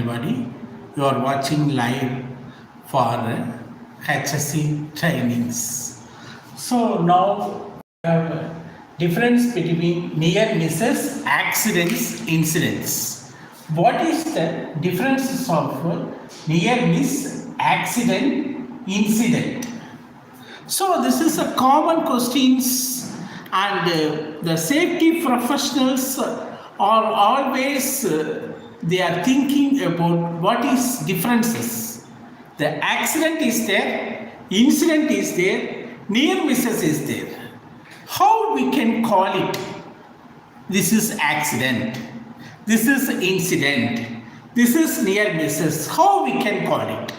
everybody. You are watching live for HSE trainings. So now we have a difference between near misses, accidents, incidents. What is the differences of near miss, accident, incident? So this is a common questions, and the safety professionals are always they are thinking about what is differences. The accident is there, incident is there, near misses is there. How we can call it? This is accident, this is incident, this is near misses. How we can call it?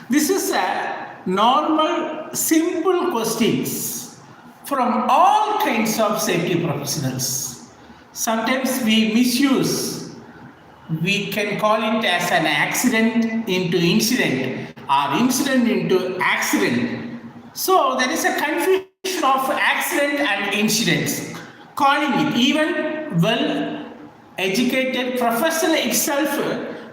This is a normal, simple questions from all kinds of safety professionals. Sometimes we misuse. We can call it as an accident into incident or incident into accident. So there is a confusion of accident and incidents. Calling it, even well-educated professional itself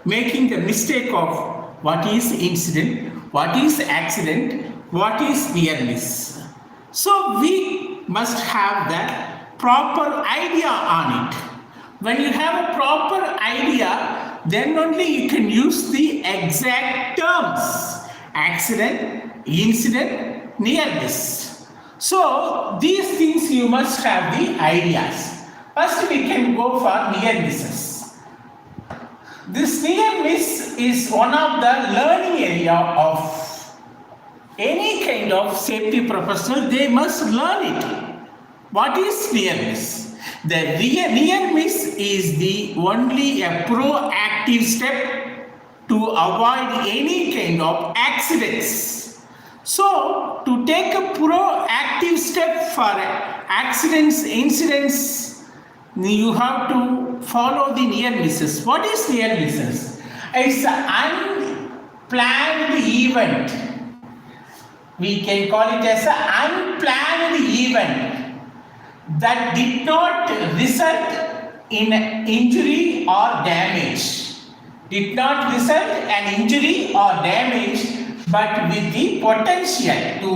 making the mistake of what is incident, what is accident, what is near miss. So we must have that proper idea on it. When you have a proper idea, then only you can use the exact terms: accident, incident, near miss. So these things you must have the ideas. First we can go for near misses. This near miss is one of the learning area of any kind of safety professional. They must learn it. What is near miss? The near miss is the only a proactive step to avoid any kind of accidents. So to take a proactive step for accidents, incidents, you have to follow the near misses. What is near misses? It's an unplanned event. We can call it as an unplanned event that did not result in injury or damage. Did not result in injury or damage, but with the potential to.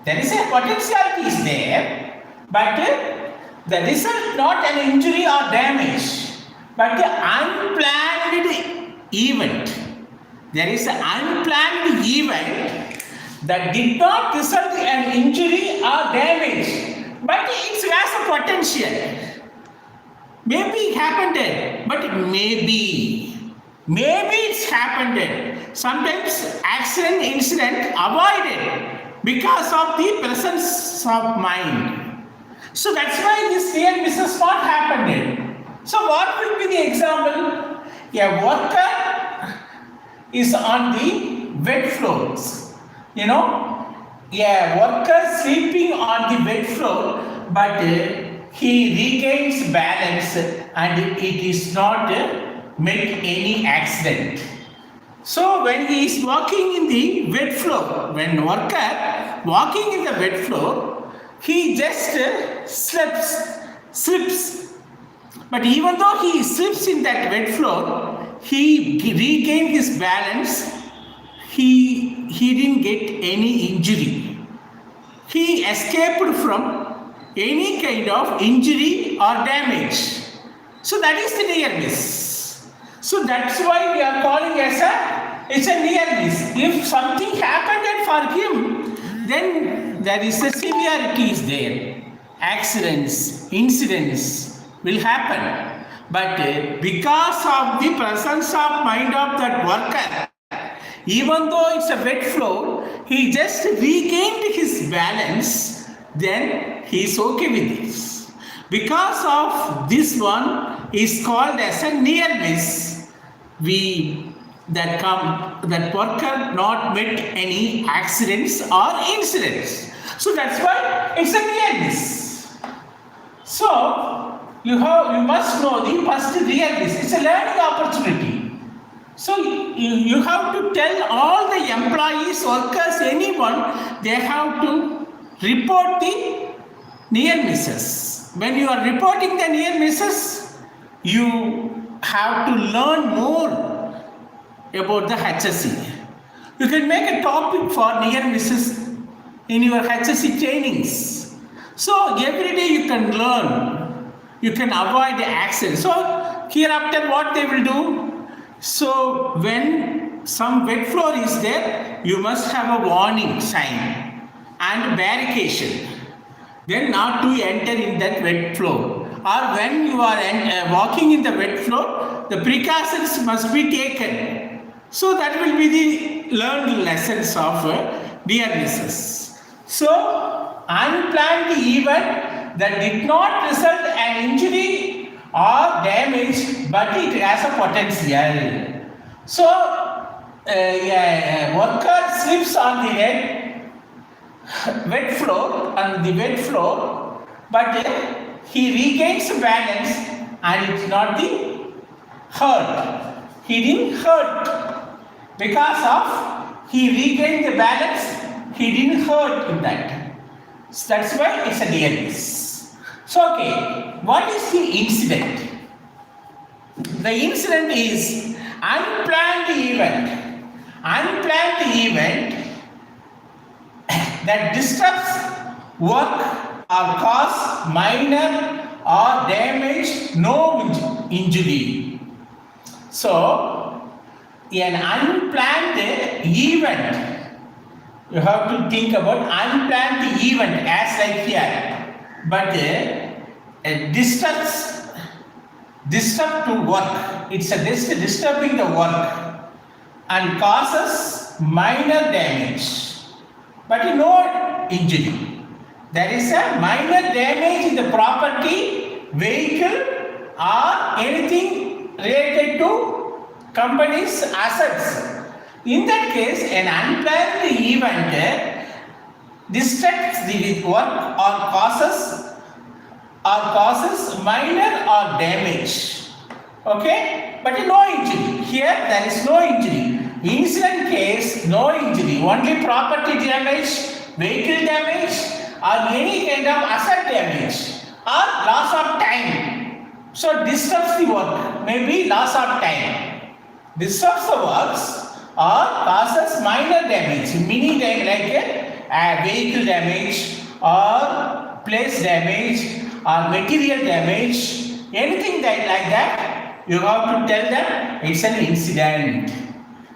There is a potential is there, but the result not an injury or damage, but the unplanned event. There is an unplanned event that did not result in injury or damage, but it has a potential. Maybe it happened, but maybe it's happened. Sometimes accident, incident avoided because of the presence of mind. So that's why this near misses not happened. So what will be the example? A worker is on the wet floors. A worker sleeping on the wet floor, but he regains balance and it is not make any accident. So when he is walking in the wet floor, when worker walking in the wet floor, he just slips. But even though he slips in that wet floor, he regained his balance. He didn't get any injury. He escaped from any kind of injury or damage. So that is the near miss. So that's why we are calling it's a near miss. If something happened for him, then there is a severity is there. Accidents, incidents will happen. But because of the presence of mind of that worker, even though it's a wet floor, he just regained his balance, then he is okay with this. Because of this one is called as a near miss. That worker not met any accidents or incidents. So that's why it's a near miss. So you must know the first near miss. It's a learning opportunity. So you have to tell all the employees, workers, anyone, they have to report the near misses. When you are reporting the near misses, you have to learn more about the HSE. You can make a topic for near misses in your HSE trainings. So every day you can learn, you can avoid the accident. So hereafter what they will do? So when some wet floor is there, you must have a warning sign and barricade. Then not to enter in that wet floor. Or when you are walking in the wet floor, the precautions must be taken. So that will be the learned lessons of near misses. So unplanned event that did not result an injury or damage, but it has a potential. So a worker slips on the wet floor, but he regains balance and it's not the hurt. He didn't hurt because of he regained the balance. He didn't hurt in that. So that's why it's a near miss. So okay, what is the incident? The incident is unplanned event. Unplanned event that disrupts work or cause minor or damage, no injury. So, an unplanned event, you have to think about unplanned event as like here, but disrupt to work. It's a disturbing the work and causes minor damage, but no injury. There is a minor damage in the property, vehicle or anything related to company's assets. In that case, an unplanned event distracts the work or causes minor or damage. Okay? But no injury. Here there is no injury. Incident case, no injury. Only property damage, vehicle damage, or any kind of asset damage or loss of time. So disrupts the work, maybe loss of time. Disrupts the works or causes minor damage, mini damage like a vehicle damage or place damage or material damage, anything like that, you have to tell them it's an incident.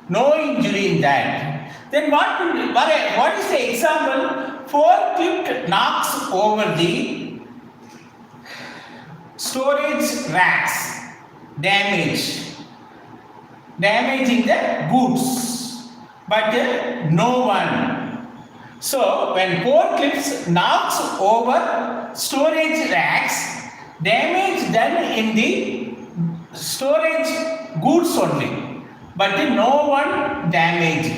No injury in that. Then what is the example? Forklift knocks over the storage racks, damaging the goods, but no one. So when forklift knocks over storage racks, damage done in the storage goods only, but no one damaged.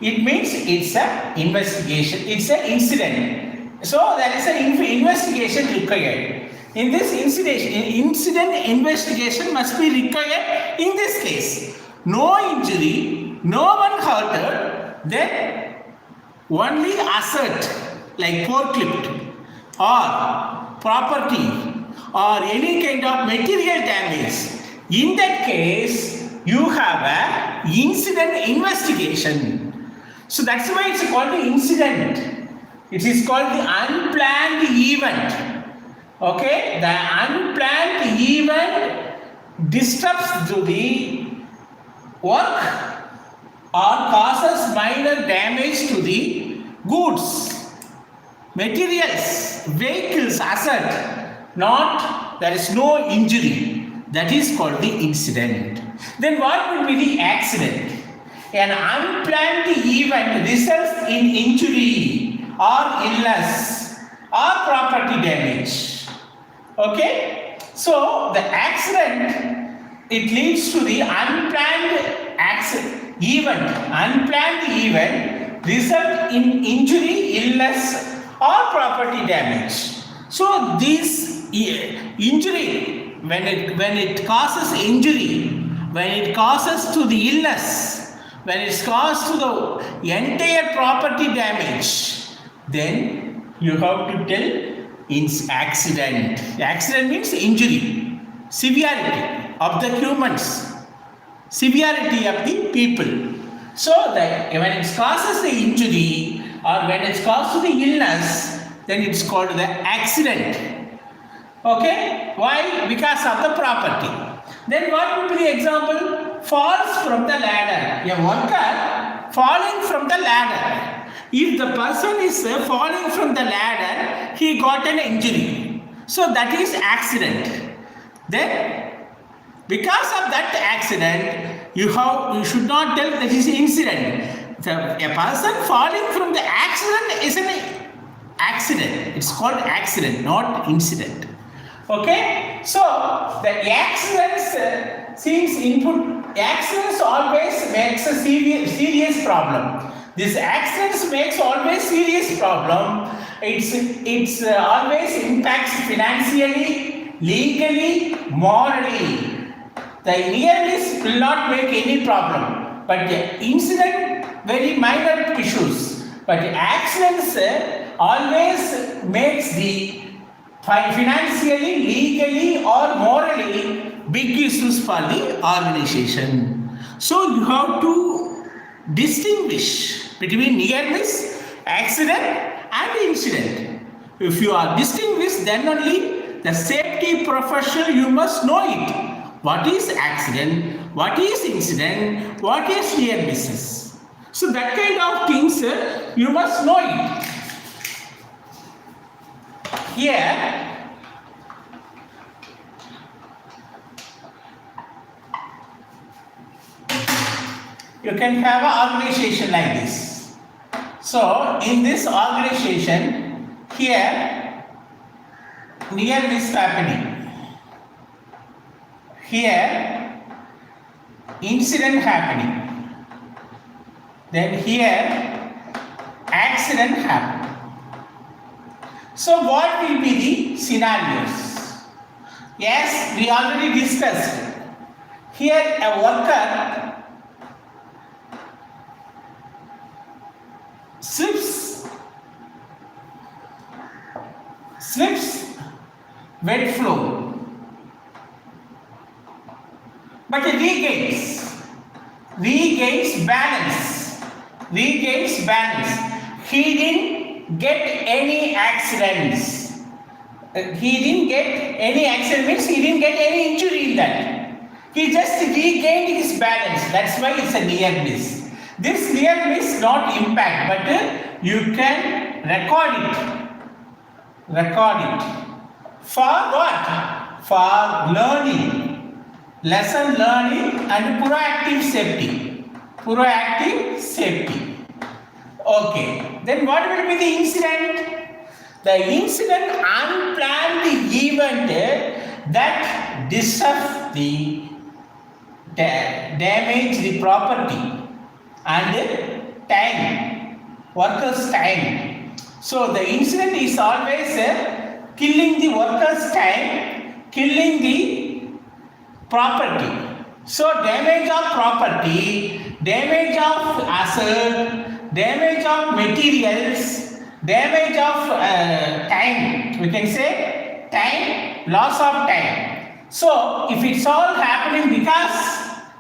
It means it's an investigation, it's an incident. So there is an investigation required. In this incident investigation must be required in this case. No injury, no one hurt, then only asset like forklift or property or any kind of material damage. In that case, you have an incident investigation. So that's why it's called the incident. It is called the unplanned event. Okay, the unplanned event disrupts the work or causes minor damage to the goods, materials, vehicles, asset. There is no injury. That is called the incident. Then what will be the accident? An unplanned event results in injury or illness or property damage. Okay? So the accident, it leads to the unplanned event. Unplanned event result in injury, illness or property damage. So this injury, when it causes injury, when it causes to the illness, when it's caused to the entire property damage, then you have to tell accident. Accident means injury, severity of the humans. severity of the people. So that when it causes the injury or when it causes the illness, then it's called the accident. Okay? Why? Because of the property. Then what would be the example? Falls from the ladder. A worker falling from the ladder. If the person is falling from the ladder, he got an injury. So that is accident. Then because of that accident, you should not tell that is incident. A person falling from the accident is an accident. It's called accident, not incident. Okay? So the accidents seems input. Accidents always makes a serious problem. This accidents makes always serious problem. It's always impacts financially, legally, morally. The near miss will not make any problem, but the incident very minor issues. But the accidents always makes the financially, legally or morally big issues for the organization. So you have to distinguish between near miss, accident and incident. If you are distinguished, then only the safety professional you must know it. What is accident? What is incident? What is near misses? So that kind of things you must know it. Here you can have an organization like this. So in this organization, here near miss happening. Here incident happening, then here accident happening. So what will be the scenarios? Yes, we already discussed. Here a worker slips wet floor, but regains balance. He didn't get any accidents. He didn't get any accident means he didn't get any injury in that. He just regained his balance. That's why it's a near miss. This near miss not impact, but you can record it. For what? For learning. Lesson learning and proactive safety. Okay. Then what will be the incident? The incident, unplanned event that disrupts the damage the property and time, workers' time. So the incident is always killing the workers' time, killing the property. So damage of property, damage of asset, damage of materials, damage of time. We can say time, loss of time. So if it's all happening because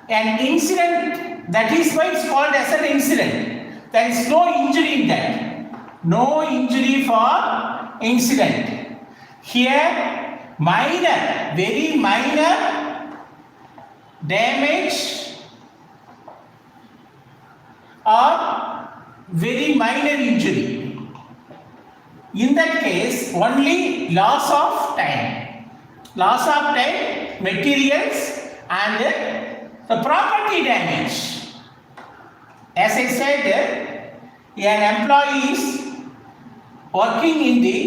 an incident, that is why it's called as an incident. There is no injury in that. No injury for incident. Here minor, very minor damage or very minor injury. In that case, only loss of time, materials and the property damage. As I said, an employee is working in the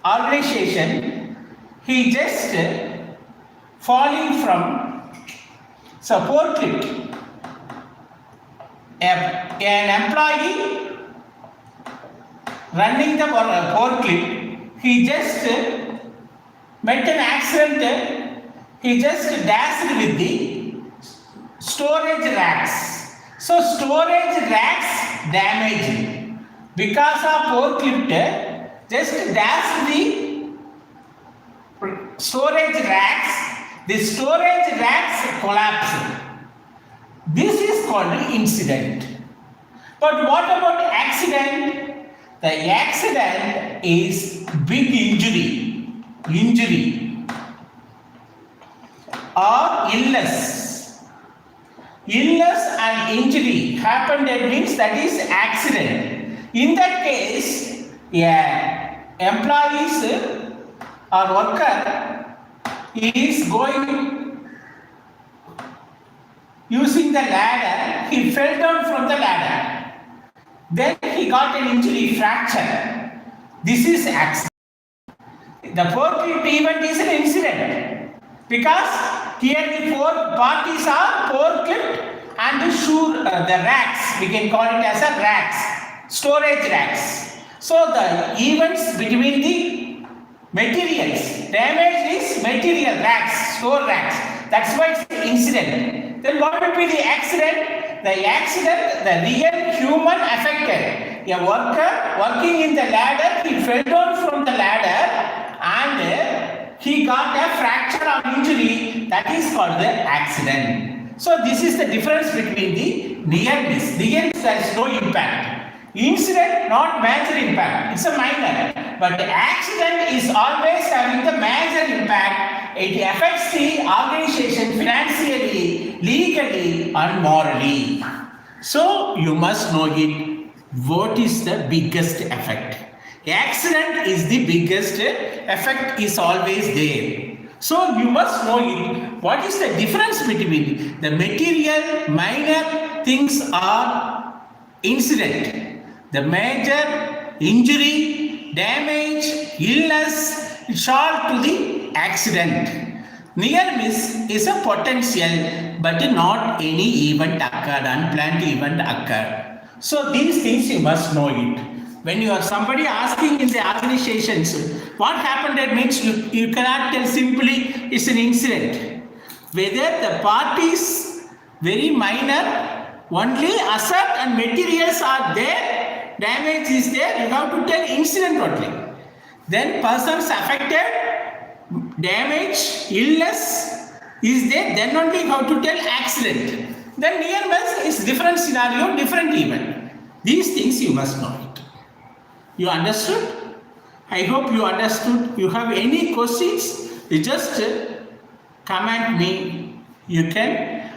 organization, he just falling from support lift. An employee running the forklift, he just met an accident, he just dashed with the storage racks. So storage racks damaged because of forklift just dashed the storage racks The storage racks collapsed. This is called an incident. But what about accident? The accident is big injury or illness. Illness and injury happened, that means that is accident. In that case, employees or worker is going using the ladder, he fell down from the ladder. Then he got an injury, fracture. This is accident. The forklift event is an incident because here the four parties are forklift and the racks. We can call it as a racks, storage racks. So the events between the materials, damage is material racks, store racks. That's why it's an incident. Then what will be the accident? The accident, the real human affected. A worker working in the ladder, he fell down from the ladder and he got a fracture or injury. That is called the accident. So this is the difference between the near miss. Near miss has no impact. Incident, not major impact. It's a minor. But the accident is always having the major impact. It affects the organization financially, legally, and morally. So you must know it. What is the biggest effect? Accident is the biggest effect, is always there. So you must know it. What is the difference between the material minor things are incident? The major injury, damage, illness, it's all to the accident. Near miss is a potential, but not any event occurred, unplanned event occurred. So these things you must know it. When you are somebody asking in the organizations, what happened, that means you cannot tell simply it's an incident. Whether the parties very minor, only asset and materials are there, damage is there, you have to tell incident only. Then persons affected, damage, illness is there, then only you have to tell accident. Then near miss is different scenario, different event. These things you must know it. You understood? I hope you understood. You have any questions, you just comment me. You can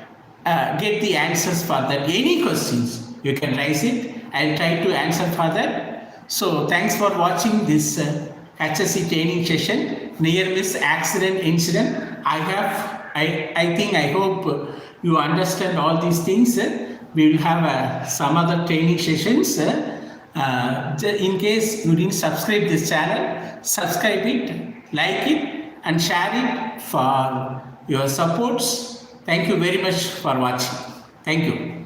get the answers for that. Any questions, you can raise it. I'll try to answer for that. So thanks for watching this HSE training session, near miss accident incident. I hope you understand all these things. We will have some other training sessions. In case you didn't subscribe this channel, subscribe it, like it, and share it for your supports. Thank you very much for watching. Thank you.